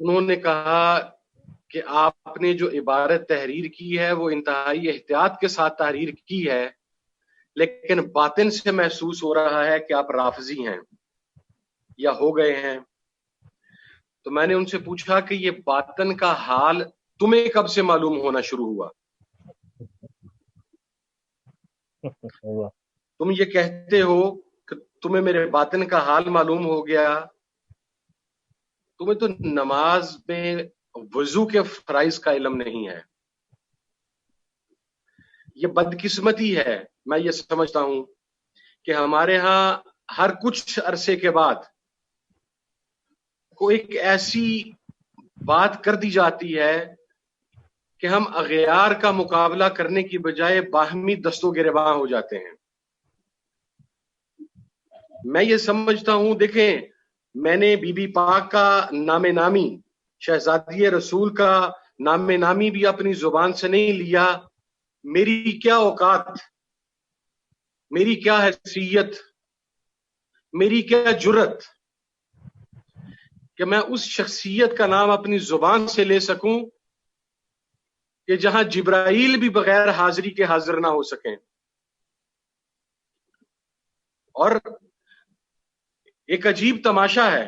انہوں نے کہا کہ آپ نے جو عبارت تحریر کی ہے وہ انتہائی احتیاط کے ساتھ تحریر کی ہے، لیکن باطن سے محسوس ہو رہا ہے کہ آپ رافضی ہیں یا ہو گئے ہیں۔ تو میں نے ان سے پوچھا کہ یہ باطن کا حال تمہیں کب سے معلوم ہونا شروع ہوا؟ تم یہ کہتے ہو کہ تمہیں میرے باطن کا حال معلوم ہو گیا، تمہیں تو نماز میں وضو کے فرائض کا علم نہیں ہے۔ یہ بدقسمتی ہے، میں یہ سمجھتا ہوں کہ ہمارے ہاں ہر کچھ عرصے کے بعد کوئی ایک ایسی بات کر دی جاتی ہے کہ ہم اغیار کا مقابلہ کرنے کی بجائے باہمی دست و گریباں ہو جاتے ہیں۔ میں یہ سمجھتا ہوں، دیکھیں، میں نے بی بی پاک کا نام نامی، شہزادی رسول کا نام نامی بھی اپنی زبان سے نہیں لیا۔ میری کیا اوقات، میری کیا حیثیت، میری کیا جرت کہ میں اس شخصیت کا نام اپنی زبان سے لے سکوں کہ جہاں جبرائیل بھی بغیر حاضری کے حاضر نہ ہو سکیں۔ اور ایک عجیب تماشا ہے،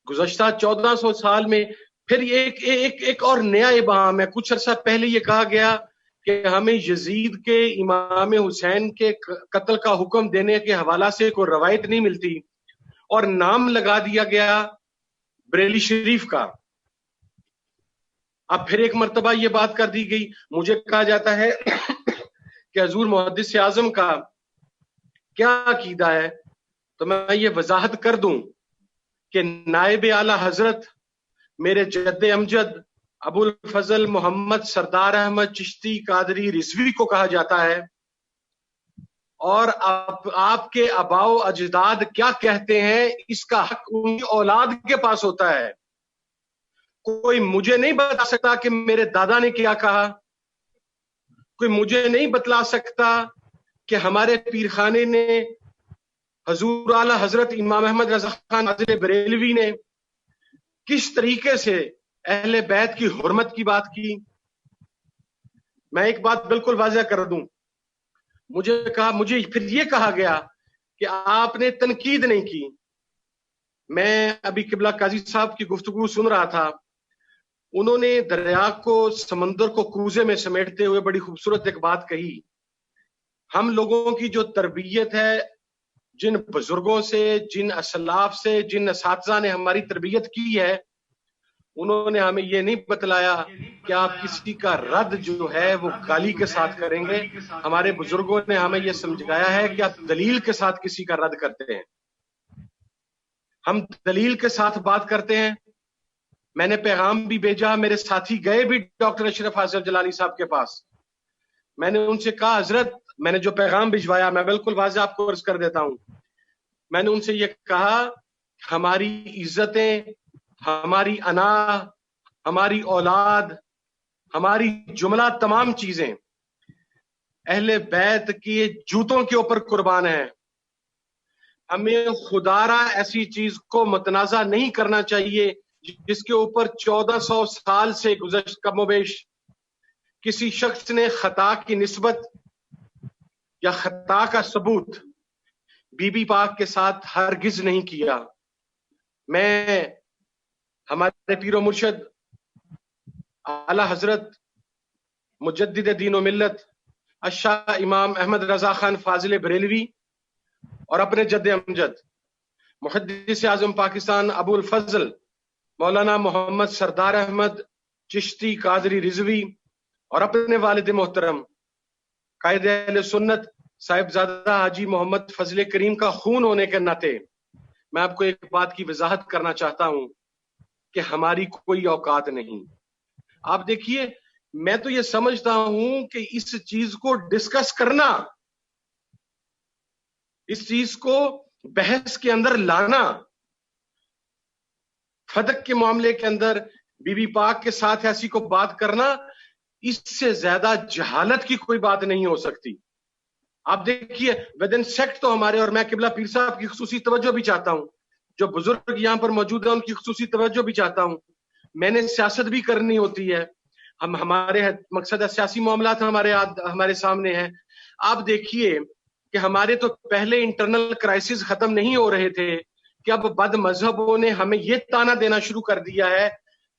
گزشتہ 1400 سال میں پھر ایک اور نیا ابہام ہے۔ کچھ عرصہ پہلے یہ کہا گیا کہ ہمیں یزید کے امام حسین کے قتل کا حکم دینے کے حوالہ سے کوئی روایت نہیں ملتی، اور نام لگا دیا گیا بریلی شریف کا۔ اب پھر ایک مرتبہ یہ بات کر دی گئی، مجھے کہا جاتا ہے کہ حضور محدث اعظم کا کیا عقیدہ ہے، تو میں یہ وضاحت کر دوں کہ نائب اعلی حضرت میرے جد امجد ابو الفضل محمد سردار احمد چشتی قادری رضوی کو کہا جاتا ہے، اور آپ کے آباء و اجداد کیا کہتے ہیں اس کا حق ان کی اولاد کے پاس ہوتا ہے۔ کوئی مجھے نہیں بتا سکتا کہ میرے دادا نے کیا کہا، کوئی مجھے نہیں بتلا سکتا کہ ہمارے پیرخانے نے، حضور اعلی حضرت امام احمد رضا خان قادری بریلوی نے کس طریقے سے اہل بیت کی حرمت کی بات کی۔ میں ایک بات بالکل واضح کر دوں، مجھے پھر یہ کہا گیا کہ آپ نے تنقید نہیں کی۔ میں ابھی قبلہ قاضی صاحب کی گفتگو سن رہا تھا، انہوں نے دریا کو، سمندر کو کوزے میں سمیٹتے ہوئے بڑی خوبصورت ایک بات کہی۔ ہم لوگوں کی جو تربیت ہے، جن بزرگوں سے، جن اسلاف سے، جن اساتذہ نے ہماری تربیت کی ہے، انہوں نے ہمیں یہ نہیں بتلایا کہ آپ کسی کا رد جو ہے وہ گالی کے ساتھ کریں گے۔ ہمارے بزرگوں نے ہمیں یہ سمجھایا ہے کہ آپ دلیل کے ساتھ کسی کا رد کرتے ہیں۔ ہم دلیل کے ساتھ بات کرتے ہیں۔ میں نے پیغام بھی بھیجا، میرے ساتھی گئے بھی ڈاکٹر اشرف حاصل جلانی صاحب کے پاس۔ میں نے ان سے کہا، حضرت، میں نے جو پیغام بھجوایا میں بالکل واضح آپ کو عرض کر دیتا ہوں۔ میں نے ان سے یہ کہا، ہماری عزتیں، ہماری انا، ہماری اولاد، ہماری جملہ تمام چیزیں اہل بیت کے جوتوں کے اوپر قربان ہیں۔ ہمیں خدارہ ایسی چیز کو متنازع نہیں کرنا چاہیے جس کے اوپر 1400 سال سے گزشت کم و بیش کسی شخص نے خطا کی نسبت یا خطا کا ثبوت بی بی پاک کے ساتھ ہرگز نہیں کیا۔ میں ہمارے پیر و مرشد اعلی حضرت مجدد دین و ملت الشاہ امام احمد رضا خان فاضل بریلوی اور اپنے جد امجد محدث اعظم پاکستان ابو الفضل مولانا محمد سردار احمد چشتی قادری رضوی اور اپنے والد محترم قائد اہل سنت صاحبزادہ حاجی محمد فضل کریم کا خون ہونے کے ناطے میں آپ کو ایک بات کی وضاحت کرنا چاہتا ہوں کہ ہماری کوئی اوقات نہیں۔ آپ دیکھیے، میں تو یہ سمجھتا ہوں کہ اس چیز کو ڈسکس کرنا، اس چیز کو بحث کے اندر لانا، فدق کے معاملے کے اندر بی بی پاک کے ساتھ ایسی کو بات کرنا، اس سے زیادہ جہالت کی کوئی بات نہیں ہو سکتی۔ آپ دیکھیے ودن سیکٹ تو ہمارے، اور میں قبلہ پیر صاحب کی خصوصی توجہ بھی چاہتا ہوں، جو بزرگ یہاں پر موجود ہیں ان کی خصوصی توجہ بھی چاہتا ہوں. میں نے سیاست بھی کرنی ہوتی ہے, ہمارے مقصد سیاسی معاملات ہمارے سامنے ہیں. آپ دیکھیے کہ ہمارے تو پہلے انٹرنل کرائسس ختم نہیں ہو رہے تھے کہ اب بد مذہبوں نے ہمیں یہ تانا دینا شروع کر دیا ہے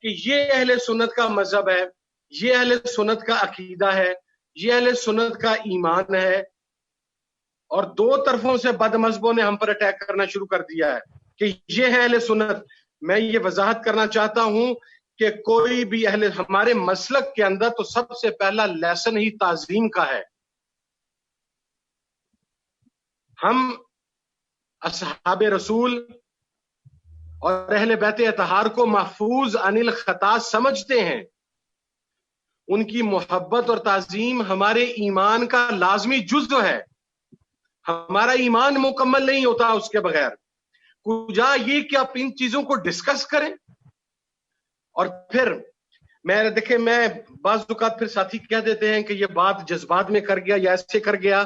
کہ یہ اہل سنت کا مذہب ہے, یہ اہل سنت کا عقیدہ ہے, یہ اہل سنت کا ایمان ہے. اور دو طرفوں سے بد مذہبوں نے ہم پر اٹیک کرنا شروع کر دیا ہے کہ یہ ہے اہل سنت. میں یہ وضاحت کرنا چاہتا ہوں کہ کوئی بھی ہمارے مسلک کے اندر تو سب سے پہلا لیسن ہی تعظیم کا ہے. ہم اصحاب رسول اور اہل بیت اطہار کو محفوظ عن الخطا سمجھتے ہیں. ان کی محبت اور تعظیم ہمارے ایمان کا لازمی جزو ہے. ہمارا ایمان مکمل نہیں ہوتا اس کے بغیر. کجا یہ کہ آپ ان چیزوں کو ڈسکس کریں. اور پھر میں بعض اوقات پھر ساتھی کہہ دیتے ہیں کہ یہ بات جذبات میں کر گیا یا ایسے کر گیا.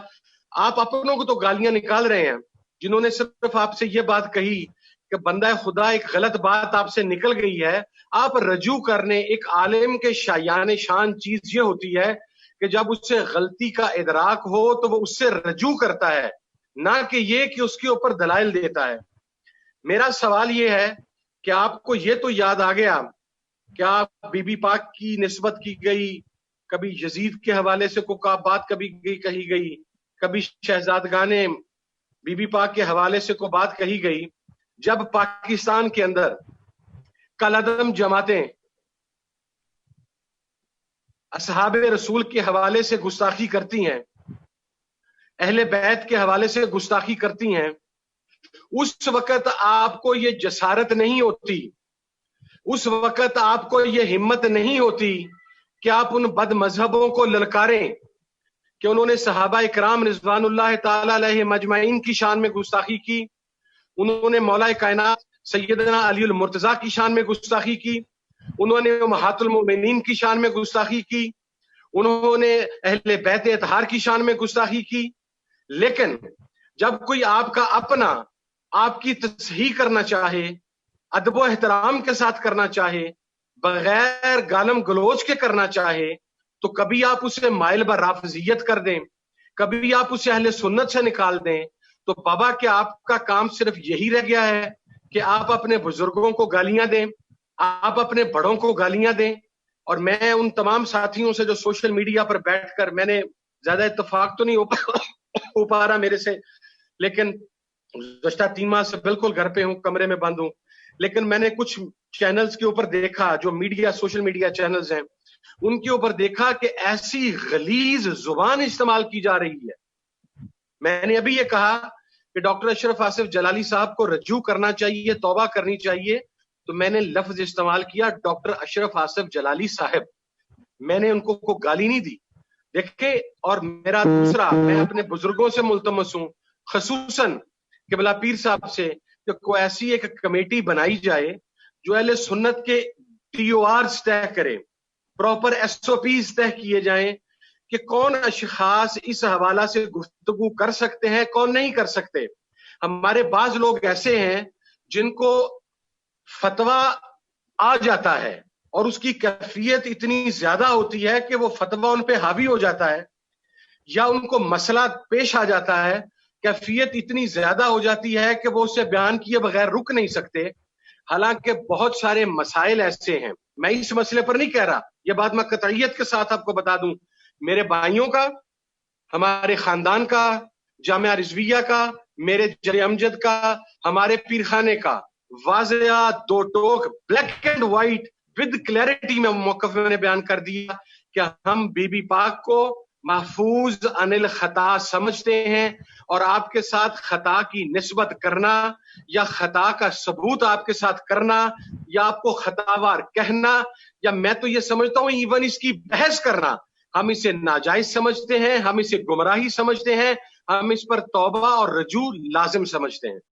آپ اپنوں کو تو گالیاں نکال رہے ہیں جنہوں نے صرف آپ سے یہ بات کہی کہ بندہ خدا ایک غلط بات آپ سے نکل گئی ہے. آپ رجوع کرنے, ایک عالم کے شایان شان چیز یہ ہوتی ہے کہ جب اس سے غلطی کا ادراک ہو تو وہ اس سے رجوع کرتا ہے, نہ کہ یہ کہ اس کے اوپر دلائل دیتا ہے. میرا سوال یہ ہے کہ آپ کو یہ تو یاد آ گیا کیا بی بی پاک کی نسبت کی گئی, کبھی یزید کے حوالے سے کوئی بات کہی گئی, کبھی شہزادگان بی بی پاک کے حوالے سے کوئی بات کہی گئی. جب پاکستان کے اندر کالعدم جماعتیں اصحاب رسول کے حوالے سے گستاخی کرتی ہیں, اہل بیت کے حوالے سے گستاخی کرتی ہیں, اس وقت آپ کو یہ جسارت نہیں ہوتی, اس وقت آپ کو یہ ہمت نہیں ہوتی کہ آپ ان بد مذہبوں کو للکاریں کہ انہوں نے صحابہ اکرام رضوان اللہ تعالی علیہ مجمعین کی شان میں گستاخی کی, انہوں نے مولا کائنات سیدنا علی المرتضیٰ کی شان میں گستاخی کی, انہوں نے امہات المؤمنین کی شان میں گستاخی کی, انہوں نے اہل بیت اطہار کی شان میں گستاخی کی. لیکن جب کوئی آپ کا اپنا آپ کی تصحیح کرنا چاہے, ادب و احترام کے ساتھ کرنا چاہے, بغیر گالم گلوچ کے کرنا چاہے, تو کبھی آپ اسے مائل بر رافضیت کر دیں, کبھی آپ اسے اہل سنت سے نکال دیں. تو بابا کیا آپ کا کام صرف یہی رہ گیا ہے کہ آپ اپنے بزرگوں کو گالیاں دیں, آپ اپنے بڑوں کو گالیاں دیں؟ اور میں ان تمام ساتھیوں سے جو سوشل میڈیا پر بیٹھ کر, میں نے زیادہ اتفاق تو نہیں ہو پا رہا میرے سے, لیکن گزشتہ 3 ماہ سے بالکل گھر پہ ہوں, کمرے میں بند ہوں, لیکن میں نے کچھ چینلز کے اوپر دیکھا, جو سوشل میڈیا چینلز ہیں, ان کے اوپر دیکھا کہ ایسی غلیظ زبان استعمال کی جا رہی ہے. میں نے ابھی یہ کہا کہ ڈاکٹر اشرف آصف جلالی صاحب کو رجوع کرنا چاہیے, توبہ کرنی چاہیے, تو میں نے لفظ استعمال کیا ڈاکٹر اشرف آصف جلالی صاحب. میں نے ان کو گالی نہیں دی. دیکھیں, اور میرا دوسرا, میں اپنے بزرگوں سے ملتمس ہوں, خصوصاً قبلہ پیر صاحب سے, کہ کوئی ایسی ایک کمیٹی بنائی جائے جو اہل سنت کے TORs طے کرے, پراپر SOPs طے کیے جائیں کہ کون اشخاص اس حوالہ سے گفتگو کر سکتے ہیں, کون نہیں کر سکتے. ہمارے بعض لوگ ایسے ہیں جن کو فتویٰ آ جاتا ہے اور اس کی کیفیت اتنی زیادہ ہوتی ہے کہ وہ فتویٰ ان پہ حاوی ہو جاتا ہے, یا ان کو مسئلہ پیش آ جاتا ہے, کیفیت اتنی زیادہ ہو جاتی ہے کہ وہ اسے بیان کیے بغیر رک نہیں سکتے. حالانکہ بہت سارے مسائل ایسے ہیں, میں اس مسئلے پر نہیں کہہ رہا, یہ بات میں قطعیت کے ساتھ آپ کو بتا دوں, میرے بھائیوں کا, ہمارے خاندان کا, جامعہ رضویہ کا, میرے جر امجد کا, ہمارے پیرخانے کا واضح دو ٹوک black and white with clarity میں موقف میں نے بیان کر دیا کہ ہم بی بی پاک کو محفوظ عن الخطا سمجھتے ہیں, اور آپ کے ساتھ خطا کی نسبت کرنا یا خطا کا ثبوت آپ کے ساتھ کرنا یا آپ کو خطاوار کہنا, یا میں تو یہ سمجھتا ہوں ایون اس کی بحث کرنا, ہم اسے ناجائز سمجھتے ہیں, ہم اسے گمراہی سمجھتے ہیں, ہم اس پر توبہ اور رجوع لازم سمجھتے ہیں.